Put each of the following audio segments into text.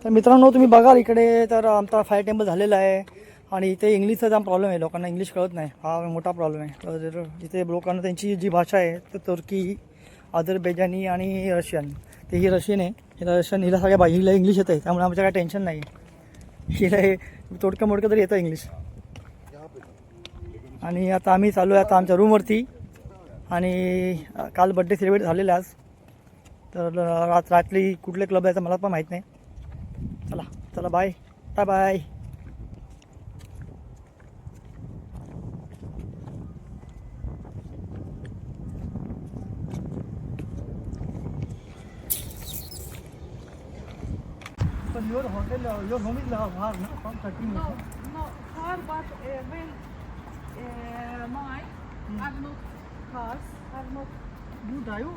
तर मित्रांनो तुम्ही बघाल इकडे तर आमचा फायर टेम्पल झालेला आहे आणि इथे इंग्लिशचा जाम प्रॉब्लेम आहे, लोकांना इंग्लिश कळत नाही, हा मोठा प्रॉब्लेम आहे. तर इथे लोकांना त्यांची जी भाषा आहे तर तुर्की, अझरबैजानी आणि रशियन. ते ही रशियन आहे, हिला रशियन, हिला सगळ्या हिला इंग्लिश येतं आहे, त्यामुळे आमचं काय टेन्शन नाही आहे. हिला हे तोडकं मोडकं तरी येतं इंग्लिश. आणि आता आम्ही चालू आहे आता आमच्या रूमवरती आणि काल बड्डे सेलिब्रेट झालेला आज. तर रात्री कुठले क्लब आहे तर मला पण माहीत नाही. चला चला bye bye bye. But your hotel, your home is far, no? From 30 minutes. No, far, but when mine, I'm not cars, I'm not. You drive?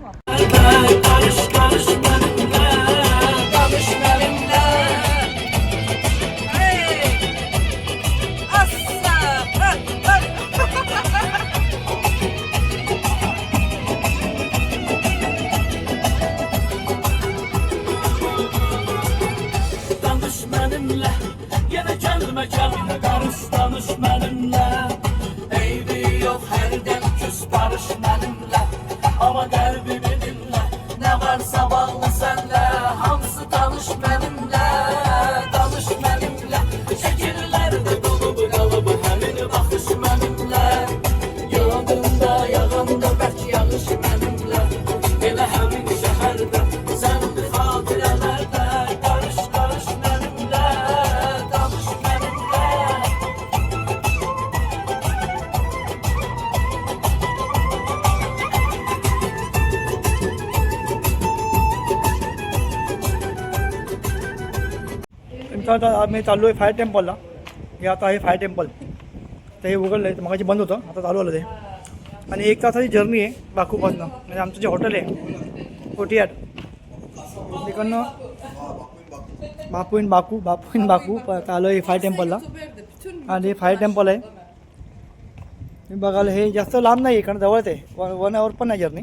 Ama kalbimi dinle, ne varsa bağlı senle. Hamsı tanış benimle, tanış benimle. Şekillerde dolu bu kalıbı, hemen bakış benimle. Yağdığında yağanda belki yağış benimle. Hele hemen şehirde, sen bir hatirelerde. Karış karış benimle, tanış benimle. आता आम्ही चाललो आहे fire टेम्पलला. हे आता आहे fire temple. तर हे उघडलं आहे, मगाशी बंद होतं, आता चालू आलं ते. आणि 1 तासाची जर्नी आहे बाकूपासनं, म्हणजे आमचं जे हॉटेल आहे कोटियाड तिकडनं बापू इन बाकू चालू आहे फायर टेम्पलला. आणि हे फायर टेम्पल आहे, तुम्ही बघायला हे जास्त लांब नाही आहे कारण जवळच आहे, 1 आवर पण नाही जर्नी.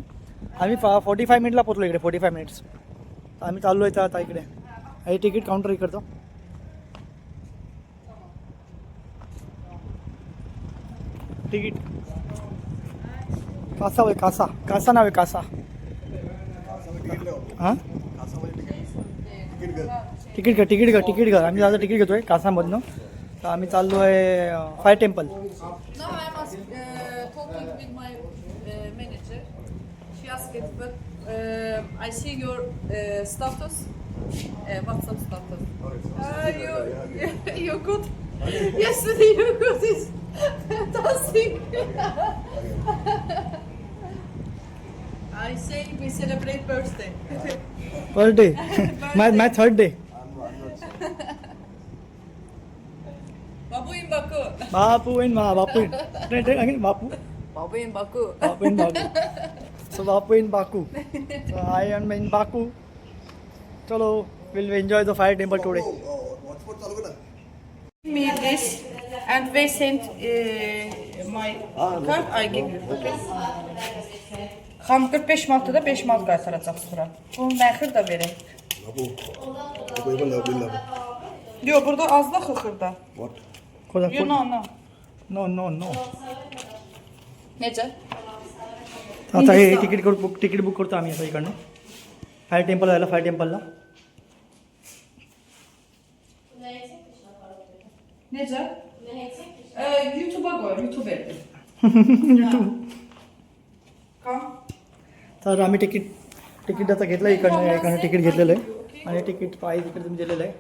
आम्ही 45 मिनिटला पोचलो इकडे, 45 मिनिट्स. आम्ही चाललो आहे आता इकडे. हे तिकीट काउंटर इकडचं. तिकीट कासा होय, कासा नाव आहे, कासा. हां तिकीट घर आम्ही आता तिकीट घेतो आहे कासामधनं. तर आम्ही चाललो आहे fire temple. Now I must talking with my manager. She asked, but I see your status, WhatsApp status. You good? Yesterday you good is dancing. I say we celebrate birthday. First day my third day. Babu in Baku. Bapu in again Bapu Babu in Baku. So Bapu in Baku. So I am in Baku. चलो we'll enjoy the fire temple today. Me this and they sent my card. I give you. Okay. Xam 45 manatda da 5 manat qaytaracaqsınız bura. Bunu məxir də verək. Yox, burada az da xırda. Yox, No. Necə? आता हे ticket book करतो आम्ही आता इकडनं fire temple जायला. Fire टेम्पलला Necə? YouTube'a qoy, YouTube verdim. YouTube. Kam. तर आम्ही तिकीट आता घेतलं इकडनं तिकीट घेतलेलं आहे आणि तिकीट प्राईस इकडे तुम्ही दिलेलं आहे.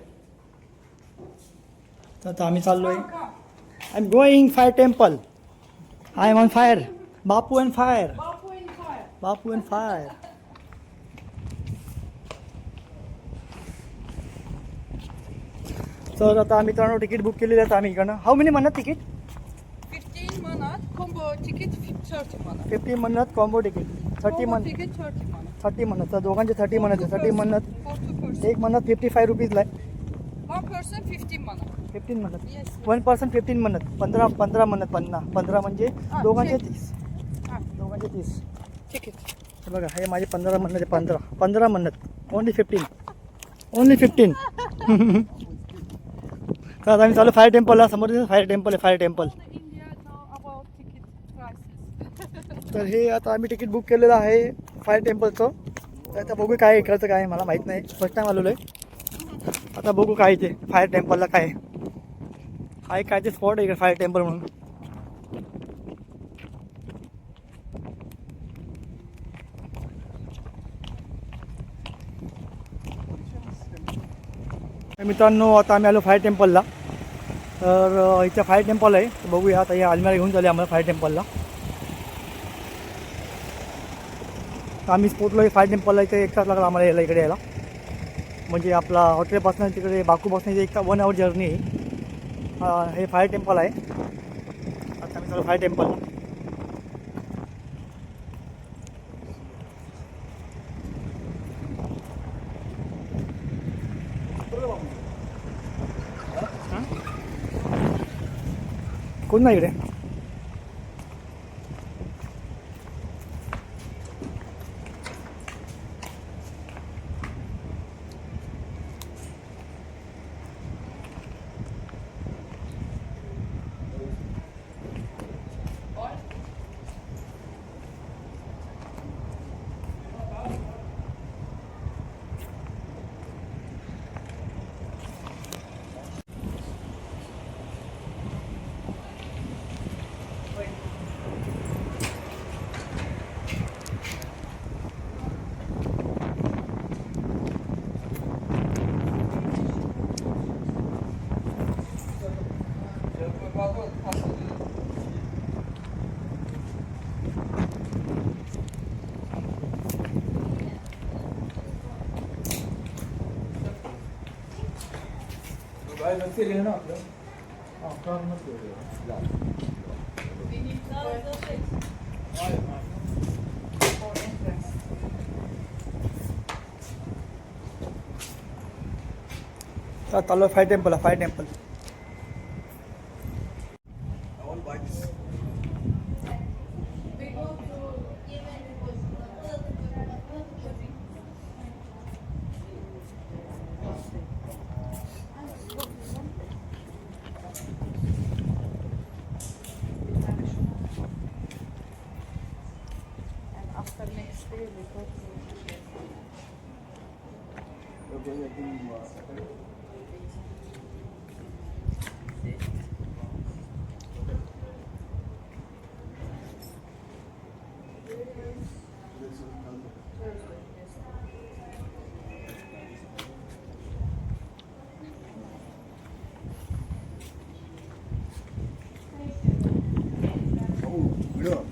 तर आता आम्ही चाललो आहे. I am going fire temple. I am on fire. Bapu and fire. Bapu and fire. तर आता आम्ही तर तिकीट बुक केलेलं आहे. आम्ही इकडनं हाऊ मेनी म्हणत ticket 15 manat, combo ticket 30 manat. 15 म्हणत कॉम्बो तिकीट 30 Combo म्हणत ticket 30 manat. 30 म्हणत. तर दोघांचे 30 म्हणत 30 म्हणत. 40%. एक म्हणत 55 रुपीजला आहे. 1 person 15 manat. 15 म्हणत. Yes. 1% 15 म्हणत. 15 म्हणत. 15 म्हणजे दोघांचे 30. Ah, दोघांचे 30. ticket. हे बघा हे माझे 15 म्हणत. 15 म्हणत. ओनली 15. ओनली 15. तर आता आम्ही चालू फायर टेम्पलला. समोर फायर टेम्पल आहे, fire temple. India know about ticket prices. तर हे आता आम्ही तिकीट बुक केलेलं आहे फायर टेम्पलचं. तर आता बघू काय इकडचं काय मला माहीत नाही, फर्स्ट टाईम आलेलो आहे. आता बघू काय ते फायर टेम्पलला काय आहे, काय ते स्पॉट आहे इकडे फायर टेम्पल म्हणून. मित्रांनो आता आम्ही आलो फायर टेम्पलला. तर इथं फायर टेम्पल आहे. तर बघूया आता, या अलमारी घेऊन चालले आम्हाला फायर टेम्पलला. तर आम्ही स्पोर्टला फायर टेम्पलला इथे 1 तास लागला आम्हाला यायला, इकडे यायला. म्हणजे आपला हॉटेलपासून तिकडे बाकूपासून इथे 1 आवर जर्नी आहे. हे फायर टेम्पल आहे. आता आम्ही चालू फायर टेम्पलला. कोण नाही इकडे. चालू fire temple, fire temple. After next day we go to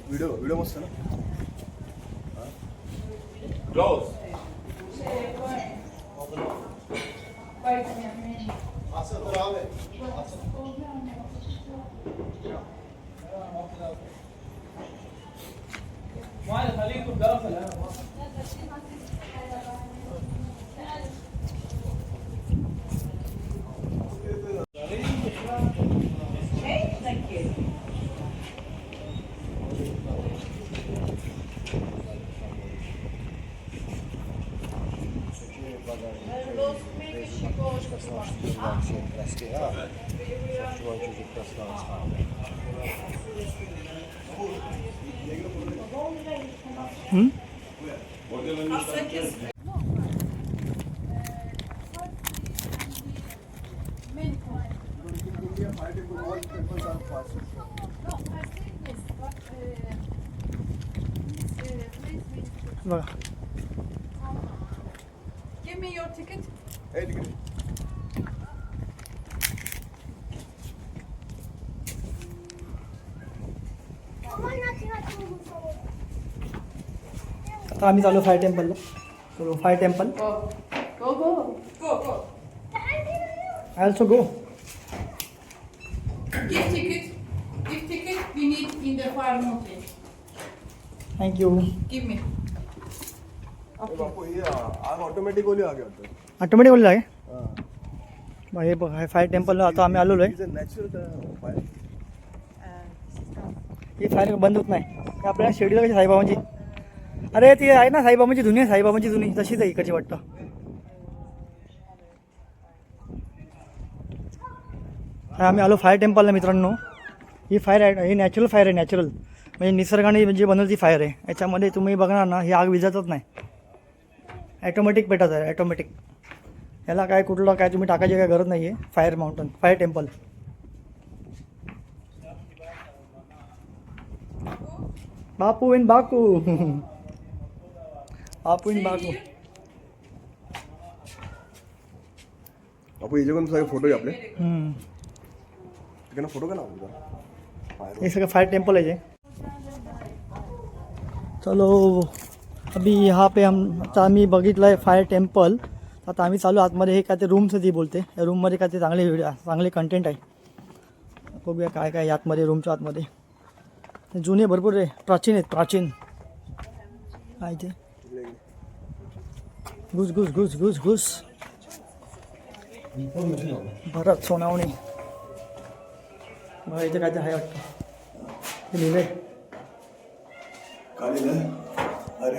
video मस्त ना. बघा. Give me your ticket. आता आम्ही चालू फायर टेम्पलला. चलो fire temple. Go. Go, go. Go, go. I also go. Give ticket. Give ticket. We need in the fire mountain. Thank you. Give me. बापू ये आग automatic ओली आगे होतं. ऑटोमॅटिक बोलला आहे. मग हे बघ, फायर टेम्पलला आता आम्ही आलेलो आहे. Natural fire. ही फायर बंद होत नाही. हे आपल्याला शेड्यूल कशी साईबाबांची. अरे ती आहे ना साईबाबांची जुनी आहे, साईबाबांची जुनी तशीच आहे इकडची वाटतं. आम्ही आलो फायर टेम्पलला मित्रांनो. ही फायर आहे, ही नॅचरल फायर आहे, नॅचरल म्हणजे निसर्गाने म्हणजे बनवली फायर आहे. याच्यामध्ये तुम्ही बघणार ना, ही आग विझतच नाही, ॲटोमॅटिक पेटत आहे, ॲटोमॅटिक. याला काय कुठलं काय तुम्ही टाकायची काय गरज नाही आहे. Fire mountain, fire temple. Bapu in Baku Bapu in Baku. आपण याच्याकडून सगळे फोटो आहे आपले. हम्म. तिकडनं फोटो का ना आपल्याला हे सगळं फायर टेम्पल है ये. चलो अभी यहाँ पे आता आम्ही बघितलं आहे फायर टेम्पल. आता आम्ही चालू आतमध्ये. हे काय ते रूमचं ती बोलते, या रूममध्ये काय ते चांगले कंटेंट आहे. बघूया काय काय आतमध्ये, रूमच्या आतमध्ये. जुने भरपूर आहे, प्राचीन आहेत, प्राचीन. काय ते घुस घुस घुस घुस घुस. भरत सोनावणे. बघा इथे काय ते आहे वाटतं, ते लिहिलंय. काय लिहिलंय? अरे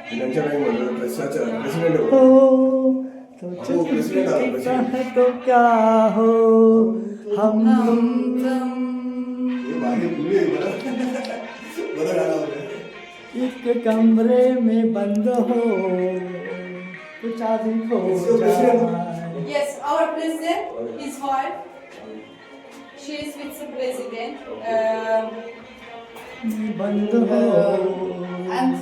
त्यांच्या काही म्हणलं प्रेसिडेंट हो तो क्या हो हम एक कमरे में बंद हो कुछ आदमी हो जाए. Yes, our president, his wife, she is vice-president, बंद हो. and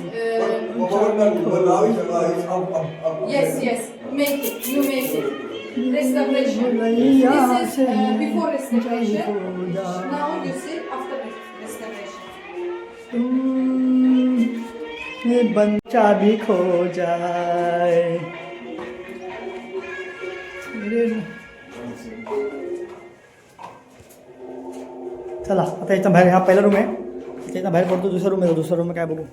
yes, make it, you make it. Restoration. This is before restoration. Now you see after restoration. बंद चाबी खो जाए. चला आता याचा बाहेर, हा पहिला रूम आहे, त्याच्या बाहेर पडतो. दुसरा रूम आहे, दुसरा रूम काय बघू.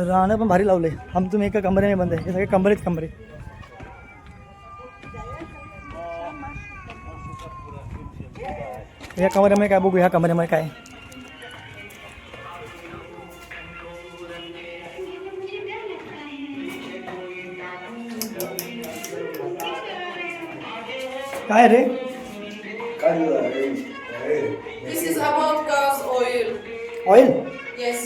राहणं पण भारी लावले. हम तुम्ही एका कमरे में बंद आहे. हे सगळे कमरेच कमरे. या कमऱ्यामध्ये काय बघू, ह्या कमऱ्यामध्ये काय. काय रे. काय This is about gas oil. Oil. Yes.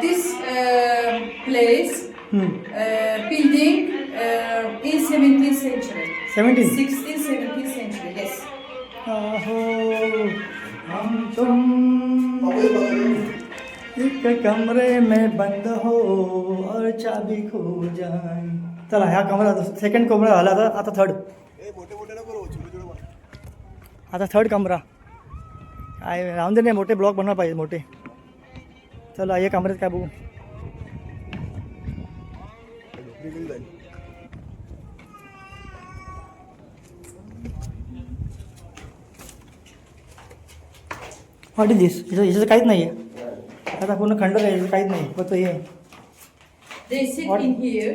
This place, building in 17th century. 17. 16th, 17th century, yes. हम तुम एक कमरे में बंद हो और चाबी खो जाए. चला ह्या कमरा, सेकंड कमरा झाला. आता थर्ड. मोठे मोठे नको छोटे छोटे. आता थर्ड कमरा. काय राहून दे, नाही मोठे ब्लॉक बनवा पाहिजे मोठे. चला या कमऱ्यात काय बघू. व्हॉट इज दिस. याचं काहीच नाही आहे. आता पूर्ण खंडर आहे, काहीच नाही. फक्त हे They sit What? in here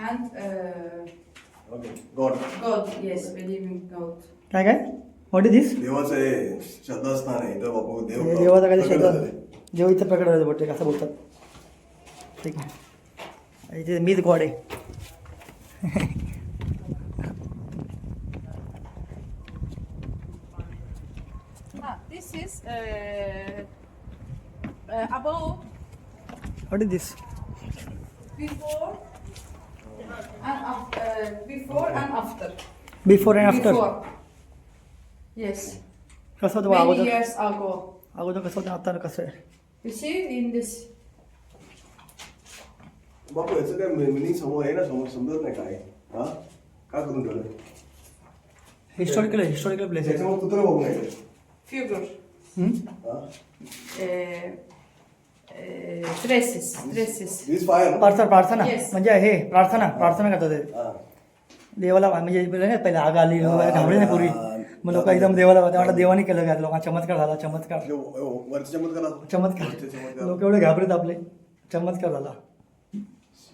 and God God, yes, believe in God. काय काय. व्हॉट इज दिस. देवाचं हे श्रद्धास्थान आहे इथं बापू. हे देवाचा काय शब्द, देव इथं प्रकट व्हायचं बोलते, असं बोलतात. ठीक आहे, इथे मीच गॉड आहे. This is above, what is this. before and after. Before and after. Before and after. Before. Yes. कसं होतं Many अगोदर. years ago. अगोदर कसं होतं, आता कसं आहे. You see in this. बापू याचं काय मिनिंग समोर आहे ना, समोर समजत नाही काय. हा काय करून ठेवलं. हिस्टॉरिकल आहे, हिस्टॉरिकल प्लेस आहे. त्याच्यामुळे कुत्र बघून नाही. Figure. हा Dresses. दिस फायर. प्रार्थना Yes. म्हणजे हे प्रार्थना करतात ते. हा देवाला म्हणजे नाही पहिला आग आली, घाबरली नाही पूर्वी. मग लोक एकदम देवाला वाटलं देवाने केलं काय, लोकांना चमत्कार झाला. चमत्कार वरच्या चमत्कार. चमत्कार. लोक एवढे घाबरत आपले. चमत्कार झाला.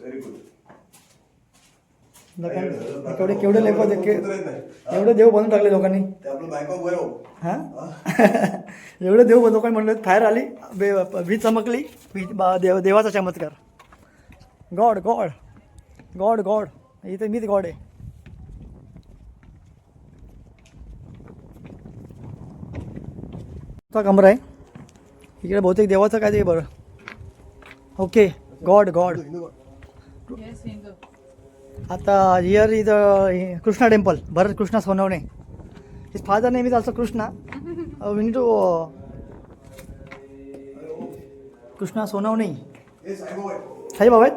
Very good. केवढे केवढे लोक एवढे देव बनवून टाकले लोकांनी. ते आपलं बायको बरं. हां एवढे देव लोकांनी म्हणलं. फायर आली, वीज चमकली, देवाचा चमत्कार. गॉड गॉड गॉड गॉड इथे मीच गॉड आहे. चा कमरा आहे इकडे बहुतेक देवाचं काय ते बरं. Okay God God. Yes, Hindu. आता here is Krishna temple. Bharat Krishna Sonawane. His father name is also Krishna. We need to Krishna Sonawane. हे साईबाबा आहे. साईबाबा आहेत.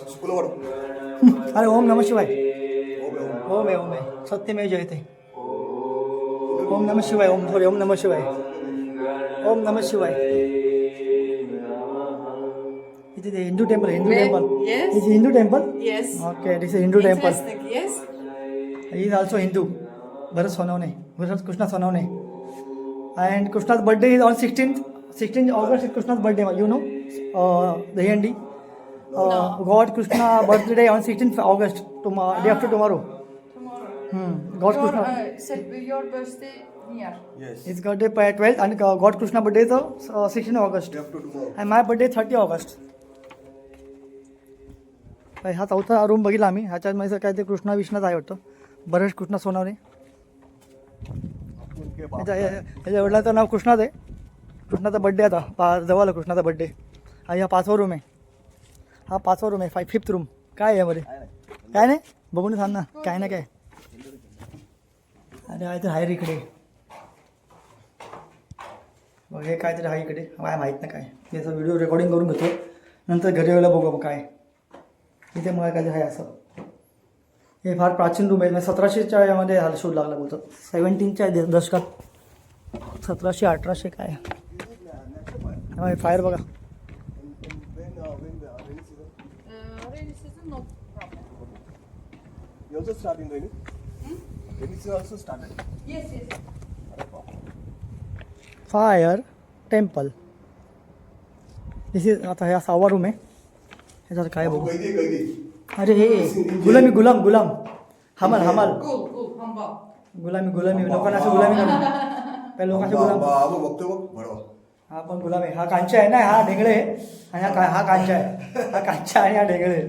सुकुला वाढ. अरे ओम नमः शिवाय. ओम आहे, ओम. ओम आहे ओम आहे सत्यमेव जयते. ओम नमः शिवाय. ओम सॉरी ओम नमः शिवाय. ओम नमः शिवाय. It is a Hindu temple. Hindu Where? temple. Yes. It's a Hindu temple. Yes. Okay, this is a Hindu temple. Interesting. Yes. He is also Hindu. Bharat Sonavane. Bharat Krishna Sonavane. And Krishna's birthday is on 16th August is Krishna's birthday. You know, the Hindi. No. God Krishna birthday on 16th August. Day after tomorrow. Tomorrow. God Your, Krishna. your birthday near. Yes. His birthday 12th and God Krishna birthday is 16th August. Day after tomorrow. And my birthday 30 August. हा चौथा room बघितला आम्ही. ह्याच्यामध्ये काय ते कृष्णा विष्णाच आहे वाटतं. बरेच कृष्णा सोनावणे. ह्याच्या वडिलाचं नाव कृष्णाच आहे. कृष्णाचा बड्डे आता जवळ आला कृष्णाचा बड्डे. हा 5वा रूम आहे. हा 5वा रूम आहे. 5th room. काय आहे यामध्ये काय नाही बघून सांग ना काय ना काय. अरे आहे तर आहे इकडे बघ. हे काहीतरी आहे इकडे काय माहीत नाही काय. याचा व्हिडिओ रेकॉर्डिंग करून घेतो नंतर घरी यायला बघू मग काय. इथे मला काय आहे असं. हे फार प्राचीन रूम आहे. म्हणजे 1700च्या यामध्ये हा शोध लागला बोलतात. 17च्या दशकात 1700 1800 काय. फायर बघा. Rainy season, no problem. You also start in rainy? Rainy season also started. Yes, yes. Fire temple. This is आता ह्या 6वा रूम आहे. ह्याच्यात काय बघू. कैदी कैदी. अरे हे गुलाम हमाल Cool, humble. गुलामी लोकांना असं गुलामी करणं. काही लोकांचे गुलाम. बाबा बघतो बघ बरोबर. हा पण गुलाम आहे. हा कांचा आहे ना. हा ढेंगळे आहे आणि हा कांचा आहे. हा कांचा आणि हा ढेंगळे आहे.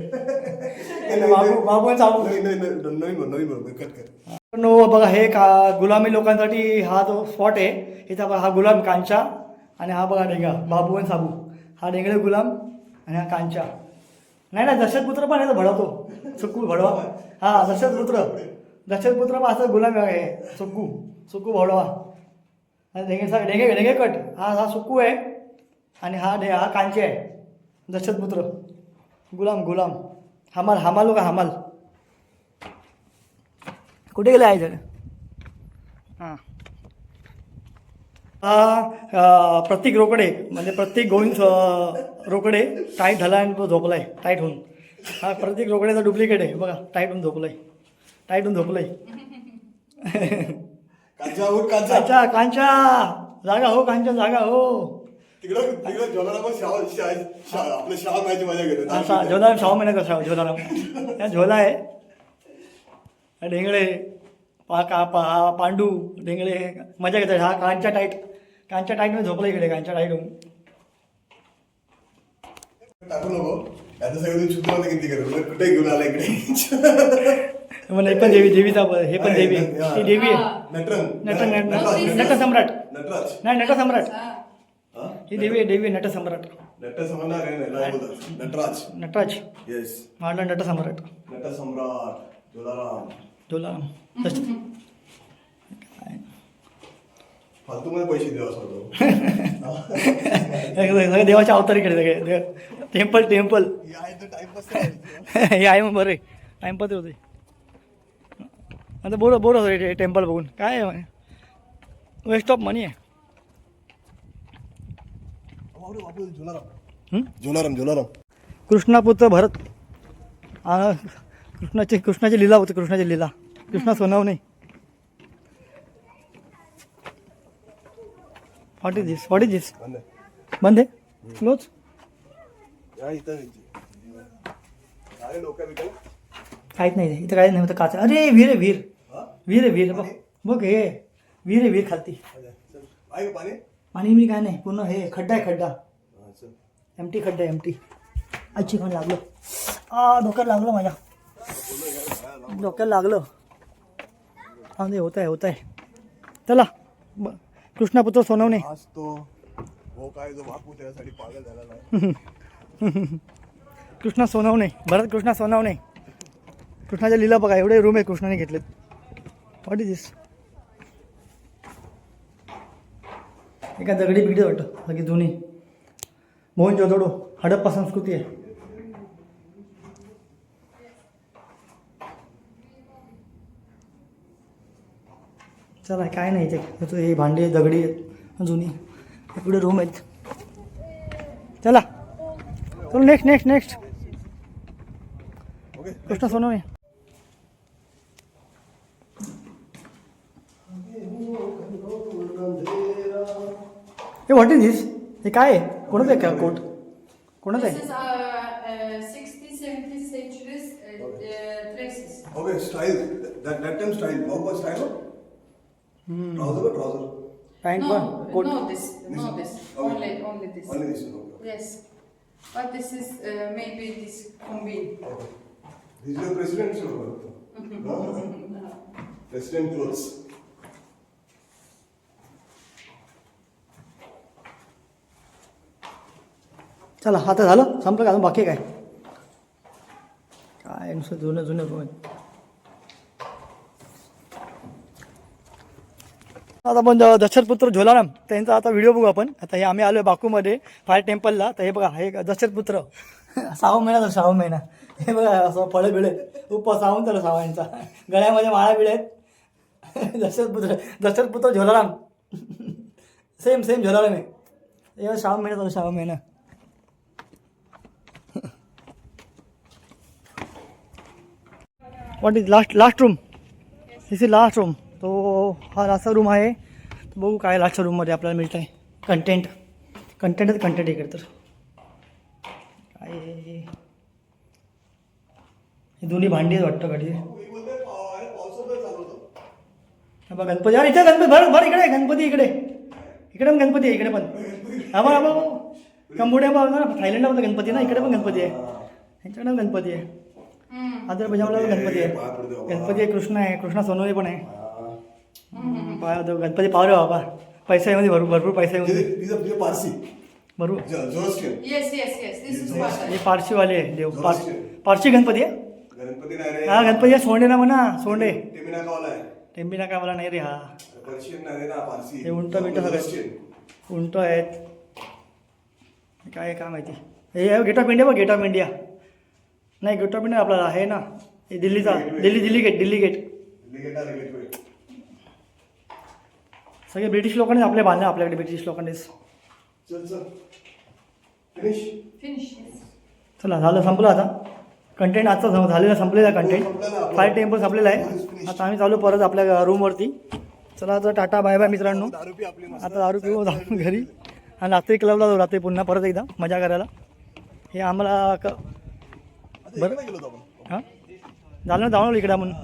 बाबू चालू नवीन कट कर. नो बघा हे गुलामी लोकांसाठी हा जो स्पॉट आहे. इथं बघा हा गुलाम कांचा आणि हा बघा ढेंगा बाबू आणि साबू. हा ढेंगळे गुलाम आणि हा कांचा. नाही ना दशरथपुत्र पण आहे भडवतो. सुक्कू भडवा. हा दशरथपुत्र पण असं गुलाम आहे. सुक्कू भडवा. ढेंगे कट. हा सुक्कू आहे आणि हा कांचे आहे. दशरथपुत्र गुलाम हमाल लोक हमाल. कुठे गेले आहे हां. प्रत्येक रोकडे म्हणजे प्रत्येक गोविंद रोकडे टाईट झाला आणि तो झोपलाय टाईट होऊन. हा प्रत्येक रोकड्याचा डुप्लिकेट आहे बघा. टाईट होऊन झोपलाय. कांचा जागा हो. कांचा जागा हो. तिकडं जोलाराम आपलं शाळा माहिती मजा घेतो. असा झोलाराम 6 महिन्याचा झोलाराम. त्या झोला आहे. ढेंगळे पांडू ढेंगळे मजा घेतात. हा कांचा टाईटमध्ये झोपला इकडे. कांचा टाईट होऊन टाकू नको. आता सगळं चुकून किती करू. कुठे घेऊन आला इकडे. म्हणजे हे पण देवीचा हे पण देवी ती देवी आहे. नटसम्राट नाही नटसम्राट. ही देवी आहे नटसम्राट. नटराज. येस. माझा नटसम्राट. जोलाराम फालतू मध्ये पैसे देवा सोडतो. सगळे देवाच्या अवतारीकडे सगळे. टेम्पल हे आहे मग बरं. टाइमपास होते आता. बोर होतं टेम्पल बघून. काय आहे वेस्ट ऑफ मनी आहे. जोलाराम कृष्णापुत्र भरत. कृष्णाची लीला होती. कृष्णा सोनावणे. व्हॉट इज दिस बंद आहे. क्लोज. काहीच नाही इथं. काहीच नाही होतं. काच. अरे वीर बघ हे वीर खालती. पाणी मी काय नाही. पूर्ण हे खड्डा आहे. एमटी खड्डा एमटी. आजची खाण लागलं. डोक्यात लागलं माझ्या, डोक्यात लागलं. हा नाही, होत आहे. चला कृष्णापुत्र सोनवणे. आज तो हो काय जो बापू त्यासाठी पागल झाला नाही. कृष्णा सोनवणे, भरत कृष्णा सोनवणे. कृष्णाच्या लीला बघा, एवढे रूम आहे कृष्णाने घेतलेत. व्हॉट इज दिस? एका दगडी बिगडी वाटतं, बाकी जुनी मोहनजोदडो हडप्पा संस्कृती आहे. चला काय नाही इथे, हे भांडी दगडी आहेत जुनी, इकडे रूम आहेत. चला चलो नेक्स्ट ओके. कृष्णा सोनवणे. हे व्हॉट इज दिस? हे काय आहे? कोणाचं आहे का कोट? कोणाचं This is आहे? 60-70 centuries dresses. Okay, style. That time style. What was style? Trouser. Pant No, पण coat. no this. Okay. Only this. Only this one. Okay. Yes. But this is maybe this combine. Okay. This is your president's clothes. No? President clothes. चला आता झालं, संपलं का? अजून बाकी आहे काय नुसतं जुनं रूम आहे. आता आपण दशरथपुत्र झोलाराम त्यांचा आता व्हिडिओ बघू आपण. आता हे आम्ही आलो बाकूमध्ये फायर टेम्पलला. तर हे बघा, हे दशरथपुत्र 6 महिना तर 6 महिना. हे बघा असं फळं बिळे उप सावून त्याला सावांचा गळ्यामध्ये माळा बिळे आहेत. दशरथपुत्र झोलाराम सेम झोलाराम आहे. हे 6 महिना तर 6 महिना. What is last room? This is last room. तो हा लास्टचा रूम आहे. बघू काय लास्टच्या रूममध्ये आपल्याला मिळतं आहे. कंटेंट इकडे तर काय हे दोन्ही भांडी आहेत वाटतं गाडी. बघा गणपती, यार इथे गणपती भर इकडे गणपती, इकडे पण गणपती आहे. इकडे पण हा कंबोडिया बघा, थायलंडला पण गणपती ना, इकडे पण गणपती आहे. ह्यांच्याकडे पण गणपती आहे. आजरबैजानला पण गणपती आहे. गणपती आहे, कृष्णा सोनवणे पण आहे. गणपती पावरे बाबा, पैशामध्ये भरपूर पैसे पारसी. बरोबर. Yes. This is what. हे पारशीवाले आहे देव. पारशी गणपती आहे. गणपती नाही रे. हा गणपती आहे. सोंडे ना म्हणा, सोंडे. टेम्बी नाका वाला नाही रे. हा पर्शियन नाही रे ना, पारसी. हे उंट सगळं उंट आहेत. काय माहिती. हे गेट ऑफ इंडिया बघ, गेट ऑफ इंडिया नाही, गेट ऑफ इंडिया आपल्याला आहे ना, हे दिल्लीचा. दिल्ली गेट. सगळे ब्रिटिश लोकांनीच आपले बांधले, आपल्याकडे ब्रिटिश लोकांनीच. चल Finish. चला झालं, संपलं आता कंटेंट. आजचा झालेला संपलेला कंटेंट. फायर टेम्पल संपलेला आहे. आता आम्ही चालू परत आपल्या रूमवरती. चला आता टाटा बाय बाय मित्रांनो. आता दारू पिऊ जाऊन घरी, आणि रात्री क्लबला जाऊ. रात्री पुन्हा परत एकदा मजा करायला. हे आम्हाला बरं हां झालं ना, जाऊन इकडे म्हणून.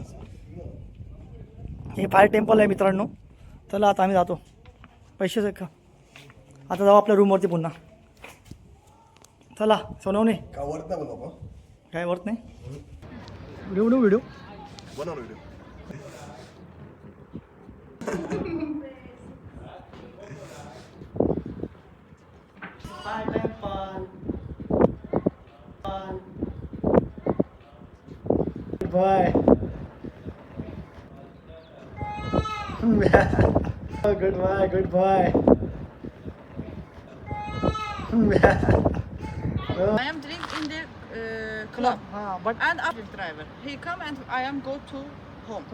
हे फायर टेम्पल आहे मित्रांनो. चला आता आम्ही जातो. पैसे का आता जाऊ आपल्या रूमवरती पुन्हा. चला सोनवणे. काय वरत नाही. व्हिडिओ बनव. Bye. Goodbye. I am drink in the club. But And up driver. He come and I am go to home.